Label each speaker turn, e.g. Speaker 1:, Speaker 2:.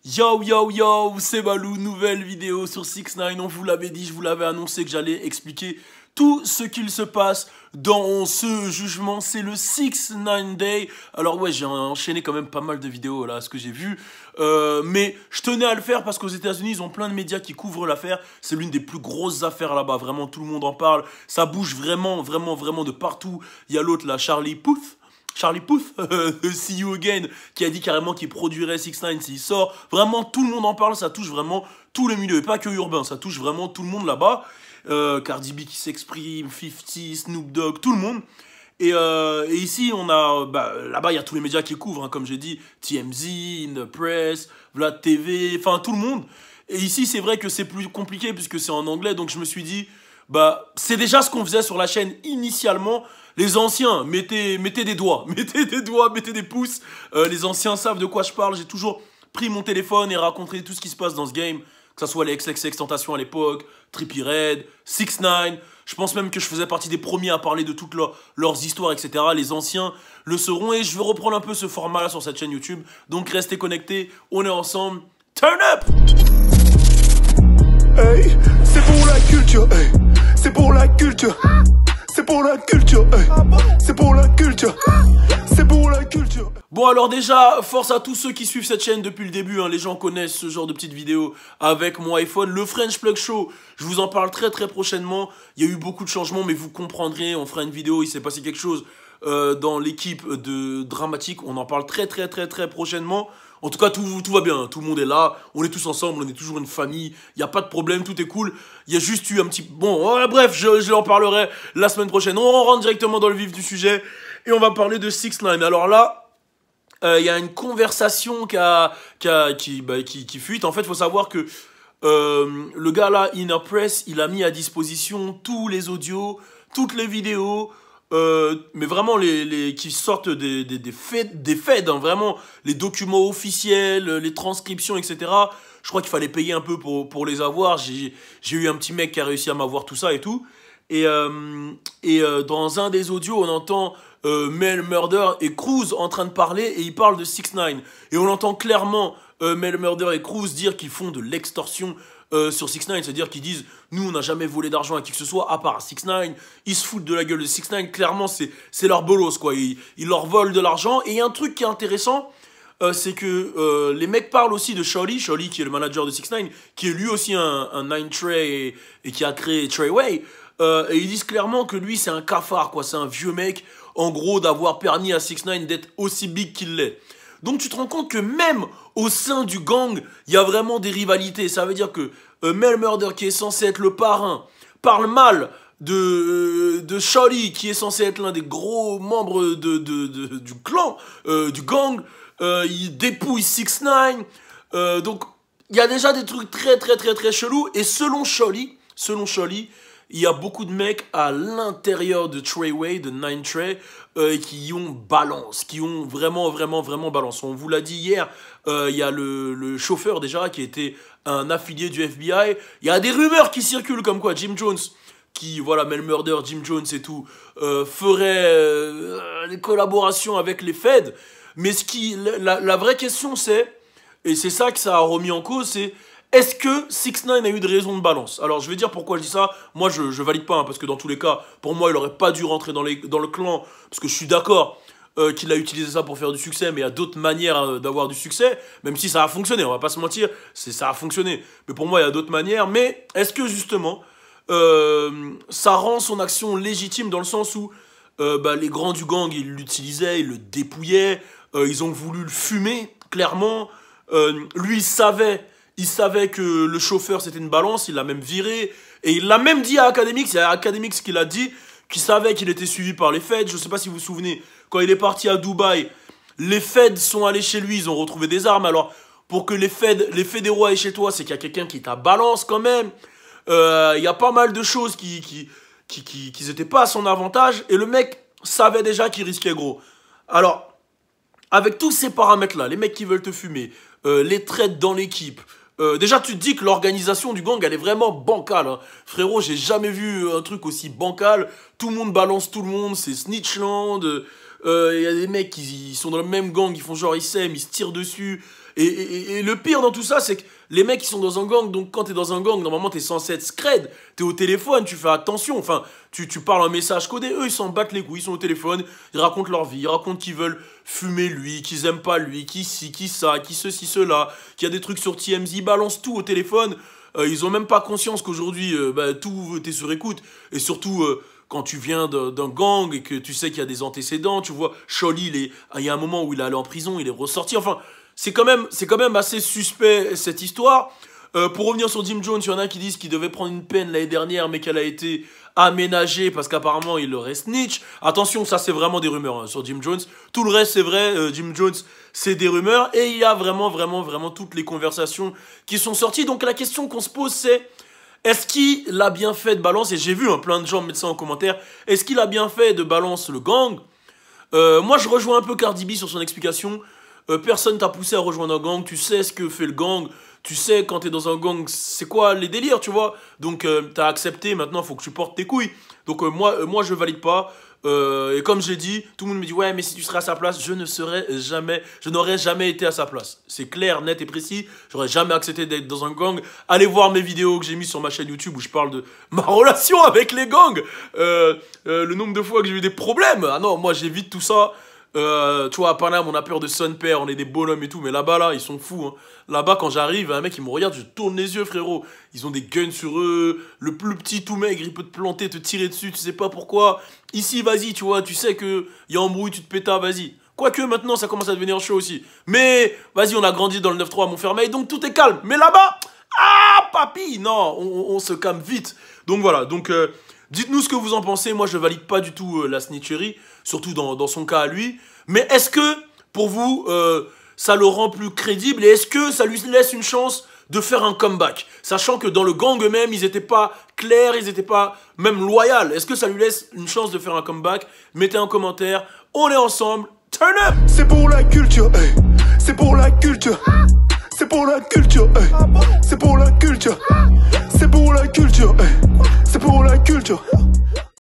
Speaker 1: Yo yo yo, c'est Balou, nouvelle vidéo sur 6 9 on vous l'avait dit, je vous l'avais annoncé que j'allais expliquer tout ce qu'il se passe dans ce jugement, c'est le 6 9 Day. Alors ouais, j'ai enchaîné quand même pas mal de vidéos là, ce que j'ai vu, mais je tenais à le faire parce qu'aux États-Unis ils ont plein de médias qui couvrent l'affaire, c'est l'une des plus grosses affaires là-bas, vraiment tout le monde en parle, ça bouge vraiment de partout. Il y a l'autre là, Charlie Puth, See You Again, qui a dit carrément qu'il produirait 6 9 s'il sort. Vraiment, tout le monde en parle, ça touche vraiment tous les milieux, et pas que urbain, ça touche vraiment tout le monde là-bas. Cardi B qui s'exprime, 50, Snoop Dogg, tout le monde. Et ici, on a, là-bas, il y a tous les médias qui couvrent, hein, comme j'ai dit, TMZ, The Press, Vlad TV, enfin tout le monde. Et ici, c'est vrai que c'est plus compliqué puisque c'est en anglais, donc je me suis dit, c'est déjà ce qu'on faisait sur la chaîne initialement. Les anciens, mettez des doigts, mettez des pouces. Les anciens savent de quoi je parle. J'ai toujours pris mon téléphone et raconté tout ce qui se passe dans ce game. Que ce soit les XXXTentacion à l'époque, Trippie Redd, 6 9 Je pense même que je faisais partie des premiers à parler de toutes leurs histoires, etc. Les anciens le seront et je veux reprendre un peu ce format-là sur cette chaîne YouTube. Donc restez connectés, on est ensemble. Turn up!
Speaker 2: Hey, c'est pour la culture, hey. C'est pour la culture. C'est pour la culture, hey. C'est pour la culture. C'est pour la culture.
Speaker 1: Bon alors déjà, force à tous ceux qui suivent cette chaîne depuis le début, hein, les gens connaissent ce genre de petites vidéos avec mon iPhone. Le French Plug Show, je vous en parle très prochainement. Il y a eu beaucoup de changements, mais vous comprendrez, on fera une vidéo, il s'est passé quelque chose dans l'équipe de Dramatique. On en parle très prochainement. En tout cas, tout va bien, tout le monde est là, on est tous ensemble, on est toujours une famille, il n'y a pas de problème, tout est cool. Il y a juste eu un petit... Bon, bref, je en parlerai la semaine prochaine. On rentre directement dans le vif du sujet et on va parler de 6 9 Alors là, il y a une conversation qui fuite. En fait, il faut savoir que le gars là, Inner Press, il a mis à disposition tous les audios, toutes les vidéos, mais vraiment qui sortent des faits, hein, vraiment les documents officiels, les transcriptions, etc. Je crois qu'il fallait payer un peu pour les avoir. J'ai eu un petit mec qui a réussi à m'avoir tout ça et tout. Et dans un des audios, on entend Mel Murder et Cruz en train de parler et ils parlent de 6 9 Et on entend clairement Mel Murder et Cruz dire qu'ils font de l'extorsion sur 6 9 c'est-à-dire qu'ils disent nous on n'a jamais volé d'argent à qui que ce soit à part à 6 9 ils se foutent de la gueule de 6 9 clairement c'est leur bolos quoi, ils leur volent de l'argent. Et il y a un truc qui est intéressant, c'est que les mecs parlent aussi de Shawty qui est le manager de 6 9 qui est lui aussi un 9 Trey et qui a créé Treyway. Et ils disent clairement que lui c'est un cafard quoi, c'est un vieux mec en gros d'avoir permis à 6 9 d'être aussi big qu'il l'est. Donc tu te rends compte que même au sein du gang, il y a vraiment des rivalités. Ça veut dire que Mel Murder, qui est censé être le parrain, parle mal de Shawty, qui est censé être l'un des gros membres du clan, du gang. Il dépouille 6 9 donc il y a déjà des trucs très chelous. Et selon Shawty, il y a beaucoup de mecs à l'intérieur de Treyway, de 9 Trey, qui ont balance, qui ont vraiment balance. On vous l'a dit hier, il y a le chauffeur déjà qui était un affilié du FBI. Il y a des rumeurs qui circulent comme quoi Jim Jones, qui, voilà, Mel Murder, Jim Jones et tout, ferait des collaborations avec les Feds. Mais la vraie question c'est, et c'est ça que ça a remis en cause, c'est est-ce que 6 9 a eu de raison de balance? Alors je vais dire pourquoi je dis ça. Moi je valide pas, hein, parce que dans tous les cas, pour moi il aurait pas dû rentrer dans le clan, parce que je suis d'accord qu'il a utilisé ça pour faire du succès, mais il y a d'autres manières d'avoir du succès, même si ça a fonctionné, on va pas se mentir, ça a fonctionné. Mais pour moi il y a d'autres manières. Mais est-ce que justement ça rend son action légitime dans le sens où les grands du gang ils l'utilisaient, ils le dépouillaient, ils ont voulu le fumer, clairement. Lui il savait que le chauffeur c'était une balance, il l'a même viré. Et il l'a même dit à Academics, il y a Academics qui l'a dit, qui savait qu'il était suivi par les Feds. Je sais pas si vous vous souvenez, quand il est parti à Dubaï, les Feds sont allés chez lui, ils ont retrouvé des armes. Alors, pour que les fédéraux aillent chez toi, c'est qu'il y a quelqu'un qui t'a balance quand même. Il y a pas mal de choses qui étaient pas à son avantage. Et le mec savait déjà qu'il risquait gros. Alors, avec tous ces paramètres-là, les mecs qui veulent te fumer, les traites dans l'équipe, déjà tu te dis que l'organisation du gang elle est vraiment bancale, hein. Frérot, j'ai jamais vu un truc aussi bancal. Tout le monde balance tout le monde, c'est Snitchland. Y a des mecs qui sont dans le même gang, ils font genre ils s'aiment, ils se tirent dessus. Et le pire dans tout ça, c'est que les mecs qui sont dans un gang, donc quand t'es dans un gang, normalement t'es censé être scred, t'es au téléphone, tu fais attention, enfin, tu parles un message codé, eux ils s'en battent les couilles, ils sont au téléphone, ils racontent leur vie, ils racontent qu'ils veulent fumer lui, qu'ils aiment pas lui, qui ci, qui ça, qui ceci, cela, qu'il y a des trucs sur TMZ, ils balancent tout au téléphone, ils ont même pas conscience qu'aujourd'hui, tout t'es sur écoute, et surtout... quand tu viens d'un gang et que tu sais qu'il y a des antécédents, tu vois, Sholly, il y a un moment où il est allé en prison, il est ressorti, enfin, c'est quand même assez suspect cette histoire. Pour revenir sur Jim Jones, il y en a qui disent qu'il devait prendre une peine l'année dernière, mais qu'elle a été aménagée parce qu'apparemment il aurait snitch. Attention, ça c'est vraiment des rumeurs sur Jim Jones. Tout le reste c'est vrai, Jim Jones c'est des rumeurs. Et il y a vraiment toutes les conversations qui sont sorties. Donc la question qu'on se pose c'est... Est-ce qu'il a bien fait de balance, et j'ai vu plein de gens mettre ça en commentaire, est-ce qu'il a bien fait de balance le gang? Moi je rejoins un peu Cardi B sur son explication. Personne t'a poussé à rejoindre un gang, tu sais ce que fait le gang, tu sais quand t'es dans un gang c'est quoi les délires, tu vois. Donc t'as accepté, maintenant il faut que tu portes tes couilles. Donc moi je valide pas. Et comme j'ai dit, tout le monde me dit ouais mais si tu serais à sa place, je n'aurais jamais été à sa place. C'est clair, net et précis, j'aurais jamais accepté d'être dans un gang. Allez voir mes vidéos que j'ai mis sur ma chaîne YouTube où je parle de ma relation avec les gangs, le nombre de fois que j'ai eu des problèmes. Ah non, moi j'évite tout ça. Tu vois, à Paname, on a peur de son père, on est des bonhommes et tout, mais là-bas, là, ils sont fous, hein. Là-bas, quand j'arrive, un mec, il me regarde, je tourne les yeux, frérot. Ils ont des guns sur eux, le plus petit, tout maigre, il peut te planter, te tirer dessus, tu sais pas pourquoi. Ici, vas-y, tu vois, tu sais que y a embrouille, tu te pétas, vas-y. Quoique, maintenant, ça commence à devenir chaud aussi. Mais, vas-y, on a grandi dans le 9-3 à Montfermeil, donc tout est calme. Mais là-bas, ah, papy, non, on se calme vite. Donc voilà, donc... dites-nous ce que vous en pensez. Moi, je valide pas du tout la snitcherie, surtout dans son cas à lui. Mais est-ce que, pour vous, ça le rend plus crédible? Et est-ce que ça lui laisse une chance de faire un comeback? Sachant que dans le gang eux-mêmes, ils n'étaient pas clairs, ils n'étaient pas même loyaux. Est-ce que ça lui laisse une chance de faire un comeback? Mettez un commentaire. On est ensemble. Turn up!
Speaker 2: C'est pour la culture, hey. C'est pour la culture. C'est pour la culture, hey. C'est pour la culture. C'est pour la culture, hey. C'est pour la culture.